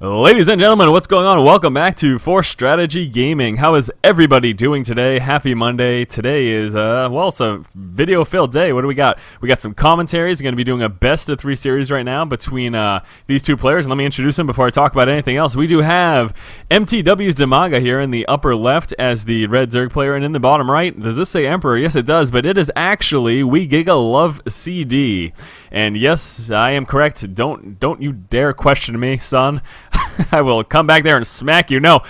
Ladies and gentlemen, what's going on? Welcome back to For Strategy Gaming. How is everybody doing today? Happy Monday. Today is, well, it's a video-filled day. What do we got? We got some commentaries. We're going to be doing a best-of-3 series right now between these two players. And let me introduce them before I talk about anything else. We do have MTW's Dimaga here in the upper left as the red ZerG player. And in the bottom right, does this say Emperor? Yes, it does. But it is actually Lovecd. And yes, I am correct. Don't you dare question me, son. I will come back there and smack you. No,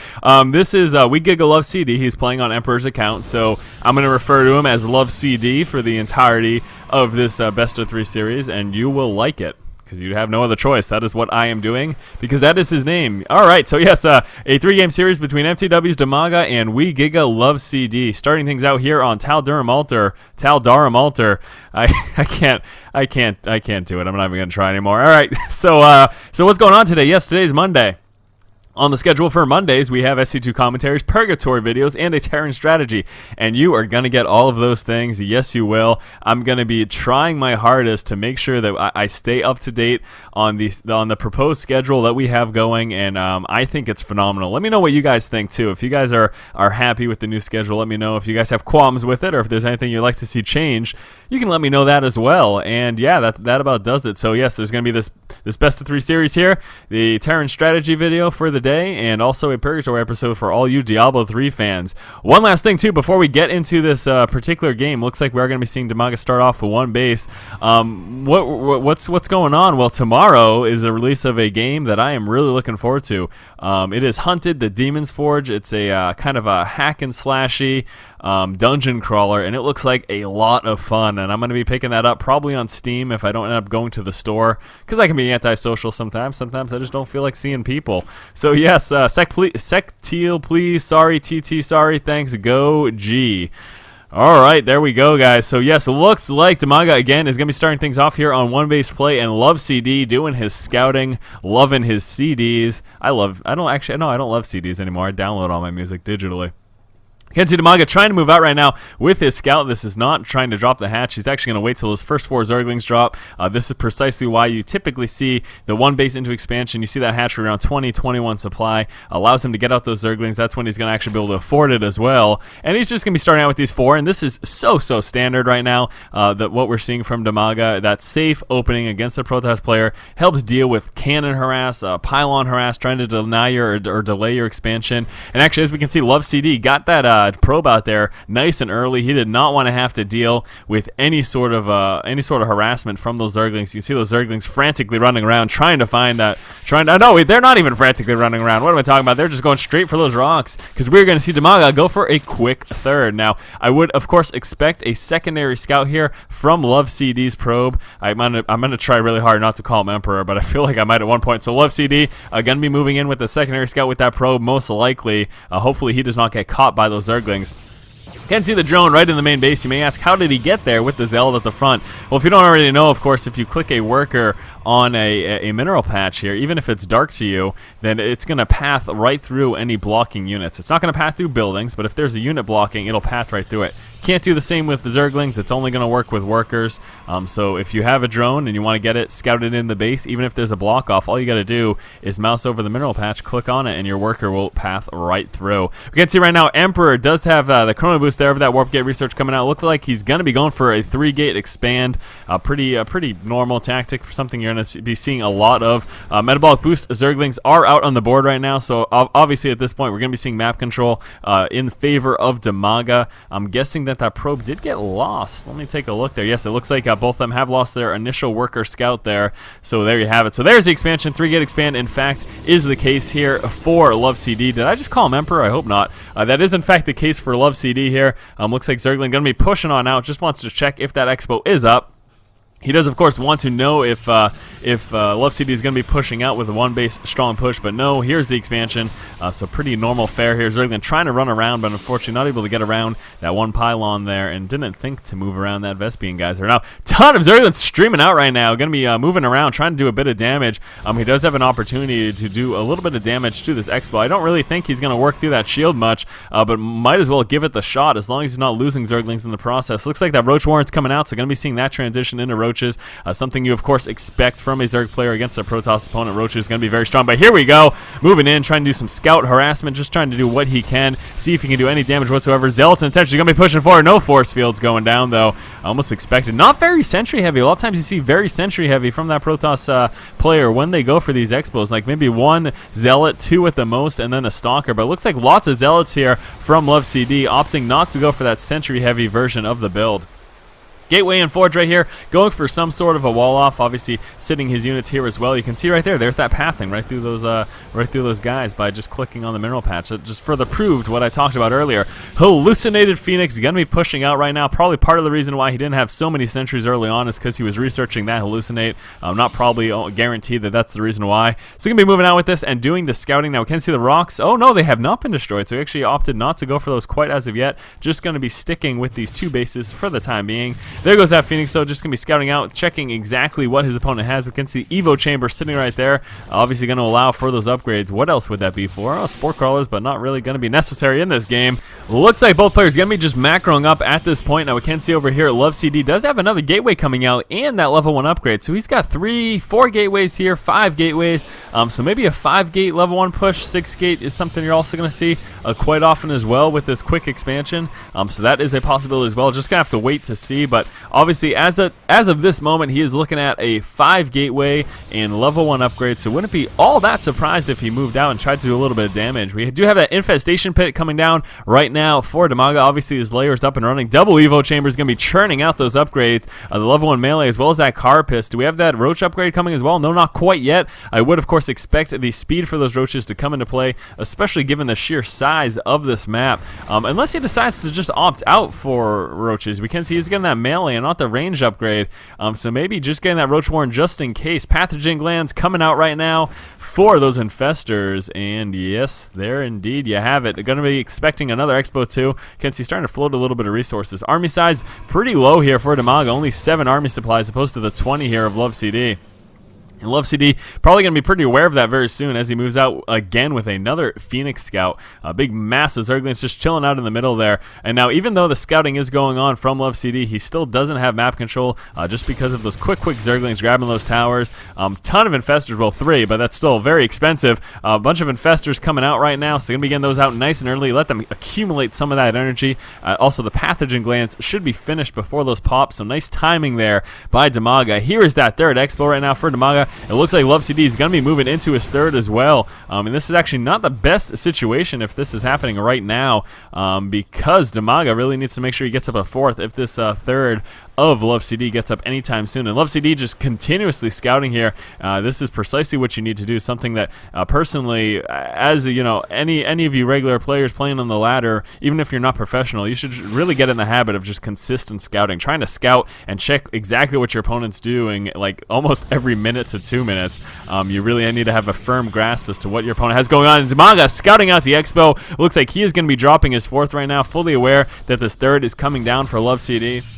this is Lovecd. He's playing on Emperor's account, so I'm going to refer to him as Lovecd for the entirety of this best of 3 series, and you will like it because you have no other choice. That is what I am doing because that is his name. All right, so yes, a 3-game series between MTW's Dimaga and Lovecd. Starting things out here on Tal Durham Altar. I can't do it. I'm not even gonna try anymore. All right, so what's going on today? Yes, today's Monday. On the schedule for Mondays, we have SC2 commentaries, purgatory videos, and a Terran strategy. And you are going to get all of those things. Yes, you will. I'm going to be trying my hardest to make sure that I stay up to date on the proposed schedule that we have going, and I think it's phenomenal. Let me know what you guys think, too. If you guys are happy with the new schedule, let me know. If you guys have qualms with it or if there's anything you'd like to see change, you can let me know that as well. And yeah, that about does it. So yes, there's going to be this best of 3 series here, the Terran strategy video for the day, and also a Purgatory episode for all you Diablo 3 fans. One last thing too before we get into this particular game. Looks like we are going to be seeing Dimaga start off with 1 base. What's going on? Well, tomorrow is the release of a game that I am really looking forward to. It is Hunted: The Demon's Forge. It's a kind of a hack and slashy dungeon crawler, and it looks like a lot of fun, and I'm going to be picking that up probably on Steam if I don't end up going to the store, because I can be antisocial sometimes I just don't feel like seeing people. So yes, Secteal please, sorry TT, sorry, thanks, go G. Alright, there we go, guys. So yes, it looks like Dimaga again is going to be starting things off here on 1 base play, and Lovecd doing his scouting, loving his CDs. I don't love CDs anymore. I download all my music digitally. KenZy Dimaga trying to move out right now with his scout. This is not trying to drop the hatch. He's actually going to wait till his first 4 Zerglings drop. This is precisely why you typically see the 1 base into expansion. You see that hatchery around 20-21 supply. Allows him to get out those Zerglings. That's when he's going to actually be able to afford it as well. And he's just going to be starting out with these 4. And this is so standard right now. That what we're seeing from Dimaga. That safe opening against a protest player helps deal with cannon harass, pylon harass, trying to deny your or delay your expansion. And actually, as we can see, Lovecd got that probe out there nice and early. He did not want to have to deal with any sort of harassment from those Zerglings. You can see those Zerglings frantically running around trying to find that. No, they're not even frantically running around. What am I talking about? They're just going straight for those rocks because we're going to see Dimaga go for a quick third. Now, I would of course expect a secondary scout here from Lovecd's probe. I'm gonna try really hard not to call him Emperor, but I feel like I might at one point. So Lovecd gonna be moving in with the secondary scout with that probe, most likely. Hopefully he does not get caught by those Zerglings. Can't see the drone right in the main base. You may ask, how did he get there with the Zealot at the front? Well, if you don't already know, of course, if you click a worker on a mineral patch here, even if it's dark to you, then it's going to path right through any blocking units. It's not going to path through buildings, but if there's a unit blocking, it'll path right through it. Can't do the same with the Zerglings. It's only going to work with workers. So if you have a drone and you want to get it scouted in the base, even if there's a block off, all you got to do is mouse over the mineral patch, click on it, and your worker will path right through. We can see right now Emperor does have the chrono boost there for that warp gate research coming out. Looks like he's going to be going for a 3-gate expand. Pretty normal tactic for something you're going to be seeing a lot of. Metabolic boost Zerglings are out on the board right now, so obviously at this point we're going to be seeing map control in favor of Dimaga. I'm guessing that probe did get lost. Let me take a look there. Yes, it looks like both of them have lost their initial worker scout there. So there you have it. So there's the expansion. 3-gate expand, in fact, is the case here for Lovecd. Did I just call him Emperor? I hope not. That is, in fact, the case for Lovecd here. Looks like Zergling going to be pushing on out. Just wants to check if that expo is up. He does, of course, want to know if Lovecd is going to be pushing out with a 1 base strong push, but no, here's the expansion. So pretty normal fare here. Zerglin trying to run around, but unfortunately not able to get around that 1 pylon there, and didn't think to move around that Vespian guys there. Now, ton of Zerglin streaming out right now, going to be moving around, trying to do a bit of damage. He does have an opportunity to do a little bit of damage to this expo. I don't really think he's going to work through that shield much, but might as well give it the shot as long as he's not losing Zerglings in the process. Looks like that Roach Warrant's coming out, so going to be seeing that transition into Roach Roaches. Something you, of course, expect from a Zerg player against a Protoss opponent. Roach is going to be very strong, but here we go. Moving in, trying to do some scout harassment, just trying to do what he can, see if he can do any damage whatsoever. Zealot's intentionally going to be pushing forward. No force fields going down, though. Almost expected. Not very sentry heavy. A lot of times you see very sentry heavy from that Protoss player when they go for these expos. Like maybe one Zealot, two at the most, and then a Stalker. But it looks like lots of Zealots here from Lovecd, opting not to go for that sentry heavy version of the build. Gateway and Forge right here, going for some sort of a wall off, obviously sitting his units here as well. You can see right there's that pathing right through those guys by just clicking on the mineral patch. It just further proved what I talked about earlier. Hallucinated Phoenix going to be pushing out right now. Probably part of the reason why he didn't have so many sentries early on is because he was researching that hallucinate. Not probably guaranteed that that's the reason why. So going to be moving out with this and doing the scouting. Now we can see the rocks. Oh no, they have not been destroyed. So he actually opted not to go for those quite as of yet. Just going to be sticking with these two bases for the time being. There goes that Phoenix, though, just going to be scouting out, checking exactly what his opponent has. We can see the Evo chamber sitting right there, obviously going to allow for those upgrades. What else would that be for? Oh, spore crawlers, but not really going to be necessary in this game. Looks like both players going to be just macroing up at this point. Now we can see over here, Lovecd does have another gateway coming out and that level 1 upgrade. So he's got 4 gateways here, 5 gateways. So maybe a 5-gate level 1 push, 6-gate is something you're also going to see quite often as well with this quick expansion. So that is a possibility as well. Just going to have to wait to see, but obviously, as of this moment, he is looking at a 5 gateway and level 1 upgrade, so wouldn't be all that surprised if he moved out and tried to do a little bit of damage. We do have that infestation pit coming down right now for Dimaga. Obviously, his layer is up and running. Double Evo chamber is going to be churning out those upgrades. The level 1 melee as well as that Carapace. Do we have that Roach upgrade coming as well? No, not quite yet. I would, of course, expect the speed for those Roaches to come into play, especially given the sheer size of this map. Unless he decides to just opt out for Roaches. We can see he's getting that melee and not the range upgrade, so maybe just getting that Roach Warren just in case. Pathogen glands coming out right now for those infestors, and yes, there indeed you have it. Going to be expecting another Expo too. Can see starting to float a little bit of resources. Army size pretty low here for Dimaga, only 7 army supplies opposed to the 20 here of Lovecd. And Lovecd probably going to be pretty aware of that very soon as he moves out again with another Phoenix Scout. A big massive Zerglings just chilling out in the middle there. And now even though the scouting is going on from Lovecd, he still doesn't have map control just because of those quick Zerglings grabbing those towers. Ton of Infestors, well 3, but that's still very expensive. A bunch of Infestors coming out right now, so going to be getting those out nice and early. Let them accumulate some of that energy. Also the Pathogen glands should be finished before those pop, so nice timing there by Dimaga. Here is that 3rd Expo right now for Dimaga. It looks like Lovecd is going to be moving into his 3rd as well. And this is actually not the best situation if this is happening right now, because Dimaga really needs to make sure he gets up a 4th if this 3rd of Lovecd gets up anytime soon. And Lovecd just continuously scouting here. This is precisely what you need to do. Something that personally, as you know, any of you regular players playing on the ladder, even if you're not professional, you should really get in the habit of just consistent scouting, trying to scout and check exactly what your opponent's doing, like almost every minute to 2 minutes. You really need to have a firm grasp as to what your opponent has going on. And Dimaga scouting out the Expo. Looks like he is going to be dropping his 4th right now, fully aware that this 3rd is coming down for Lovecd.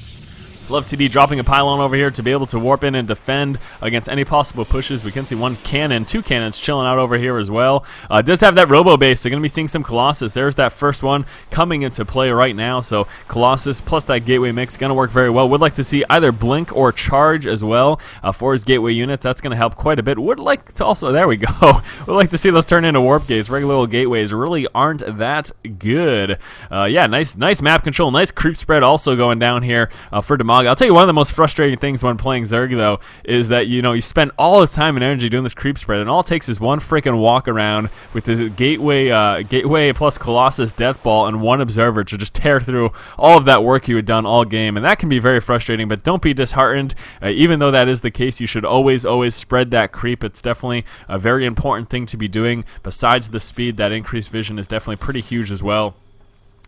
Lovecd dropping a pylon over here to be able to warp in and defend against any possible pushes. We can see 1 cannon, 2 cannons chilling out over here as well. Does have that robo base. They're going to be seeing some Colossus. There's that first one coming into play right now. So Colossus plus that gateway mix going to work very well. Would like to see either blink or charge as well for his gateway units. That's going to help quite a bit. Would like to also, there we go. Would like to see those turn into warp gates. Regular little gateways really aren't that good. Yeah, nice map control. Nice creep spread also going down here for Dimaga. I'll tell you one of the most frustrating things when playing Zerg, though, is that, you know, you spend all this time and energy doing this creep spread, and all it takes is one freaking walk around with this gateway plus Colossus Death Ball and 1 Observer to just tear through all of that work you had done all game, and that can be very frustrating, but don't be disheartened. Even though that is the case, you should always spread that creep. It's definitely a very important thing to be doing. Besides the speed, that increased vision is definitely pretty huge as well.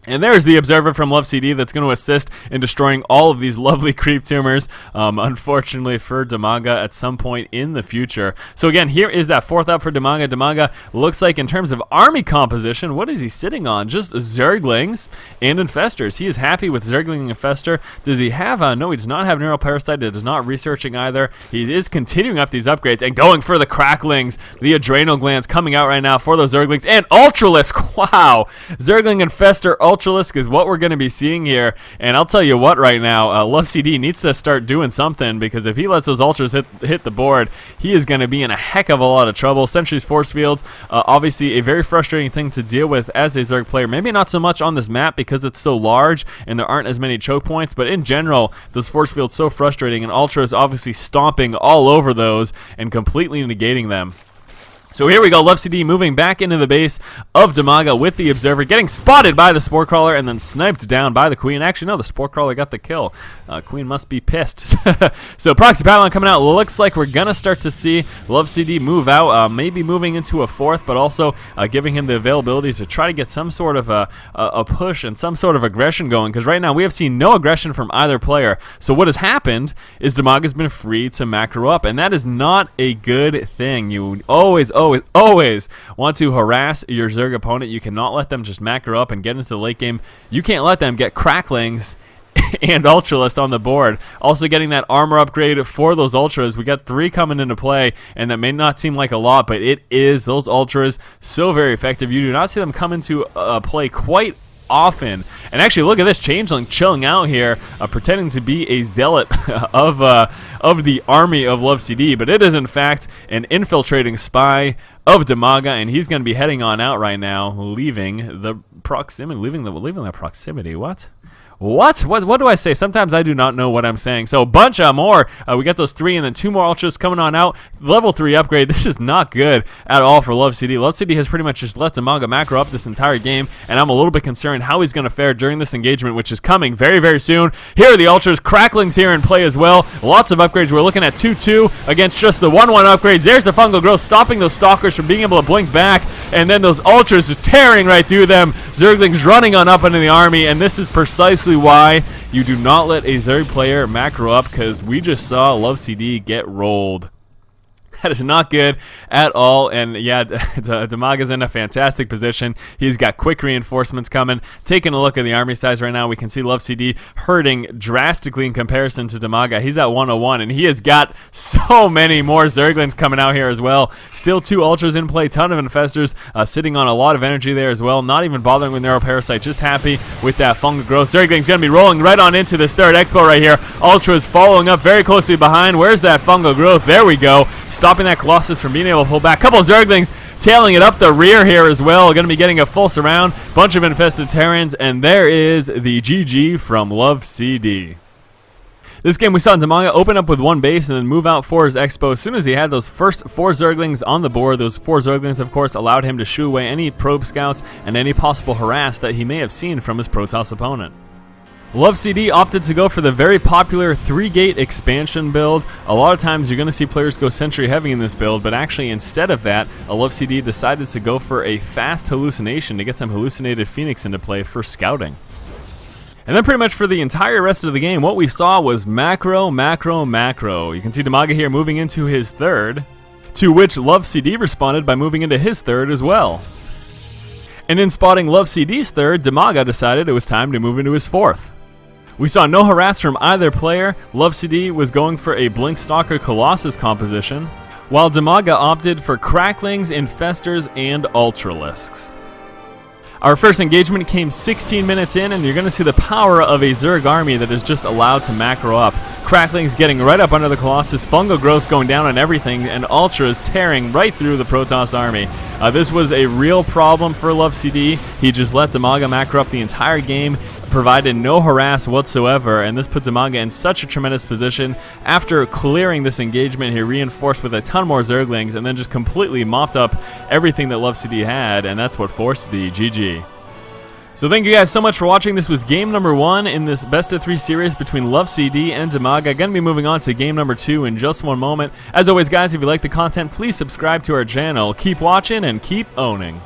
And there's the Observer from Lovecd that's going to assist in destroying all of these lovely creep tumors, unfortunately for Dimaga at some point in the future. So again, here is that 4th up for Dimaga. Dimaga looks like in terms of army composition, what is he sitting on? Just Zerglings and Infestors. He is happy with Zergling and Infestor. Does he have, no, he does not have Neural Parasite. It is not researching either. He is continuing up these upgrades and going for the Cracklings, the Adrenal Glands coming out right now for those Zerglings, and Ultralisk. Wow! Zergling Infestor Ultralisk is what we're going to be seeing here, and I'll tell you what right now, Lovecd needs to start doing something, because if he lets those Ultras hit the board, he is going to be in a heck of a lot of trouble. Sentry's force fields, obviously a very frustrating thing to deal with as a ZvP player. Maybe not so much on this map because it's so large and there aren't as many choke points, but in general, those force fields so frustrating, and Ultra is obviously stomping all over those and completely negating them. So here we go, Lovecd moving back into the base of Dimaga with the Observer, getting spotted by the Spore Crawler and then sniped down by the Queen. Actually, no, the Spore Crawler got the kill. Queen must be pissed. So Proxy Pylon coming out. Looks like we're going to start to see Lovecd move out, maybe moving into a fourth, but also giving him the availability to try to get some sort of a push and some sort of aggression going, because right now we have seen no aggression from either player. So what has happened is Dimaga's been free to macro up, and that is not a good thing. You always want to harass your ZerG opponent. You cannot let them just macro up and get into the late game. You can't let them get cracklings and Ultralisk on the board. Also getting that armor upgrade for those Ultras. We got 3 coming into play, and that may not seem like a lot, but it is. Those Ultras, so very effective. You do not see them come into play quite often. And actually, look at this Changeling chilling out here, pretending to be a zealot of the army of Lovecd, but it is in fact an infiltrating spy of Dimaga, and he's going to be heading on out right now, leaving the proximity. Leaving that proximity. What do I say? Sometimes I do not know what I'm saying. So a bunch more. We got those 3 and then 2 more Ultras coming on out. Level 3 upgrade. This is not good at all for Lovecd. Lovecd has pretty much just let Dimaga macro up this entire game, and I'm a little bit concerned how he's going to fare during this engagement, which is coming very, very soon. Here are the Ultras. Cracklings here in play as well. Lots of upgrades. We're looking at 2-2 against just the 1-1 upgrades. There's the Fungal Growth, stopping those Stalkers from being able to blink back, and then those Ultras just tearing right through them. Zerglings running on up into the army, and this is precisely why you do not let a ZerG player macro up, because we just saw Lovecd get rolled. That is not good at all, and yeah, Dimaga's in a fantastic position. He's got quick reinforcements coming. Taking a look at the army size right now, we can see Lovecd hurting drastically in comparison to Dimaga. He's at 101, and he has got so many more Zerglings coming out here as well. Still 2 Ultras in play, ton of Infestors, sitting on a lot of energy there as well. Not even bothering with Neuroparasite, just happy with that Fungal Growth. Zergling's going to be rolling right on into this 3rd Expo right here. Ultras following up very closely behind. Where's that Fungal Growth? There we go. Stopping that Colossus from being able to pull back. Couple of Zerglings tailing it up the rear here as well. Going to be getting a full surround. Bunch of infested Terrans, and there is the GG from Lovecd. This game we saw Dimaga open up with 1 base and then move out for his Expo. As soon as he had those first 4 Zerglings on the board, those 4 Zerglings, of course, allowed him to shoo away any probe scouts and any possible harass that he may have seen from his Protoss opponent. Lovecd opted to go for the very popular 3-gate expansion build. A lot of times you're going to see players go Sentry heavy in this build, but actually instead of that, Lovecd decided to go for a fast hallucination to get some hallucinated Phoenix into play for scouting. And then pretty much for the entire rest of the game, what we saw was macro, macro, macro. You can see Dimaga here moving into his 3rd, to which Lovecd responded by moving into his 3rd as well. And in spotting Lovecd's 3rd, Dimaga decided it was time to move into his 4th. We saw no harass from either player. Lovecd was going for a Blink Stalker Colossus composition, while Dimaga opted for Cracklings, Infestors, and Ultralisks. Our first engagement came 16 minutes in, and you're going to see the power of a ZerG army that is just allowed to macro up. Cracklings getting right up under the Colossus, Fungal Growths going down on everything, and Ultras tearing right through the Protoss army. This was a real problem for Lovecd. He just let Dimaga macro up the entire game, provided no harass whatsoever, and this put Dimaga in such a tremendous position. After clearing this engagement, he reinforced with a ton more Zerglings and then just completely mopped up everything that Lovecd had, and that's what forced the GG. So thank you guys so much for watching. This was game number 1 in this best of 3 series between Lovecd and Dimaga. Gonna be moving on to game number 2 in just one moment. As always guys, if you like the content, please subscribe to our channel. Keep watching and keep owning.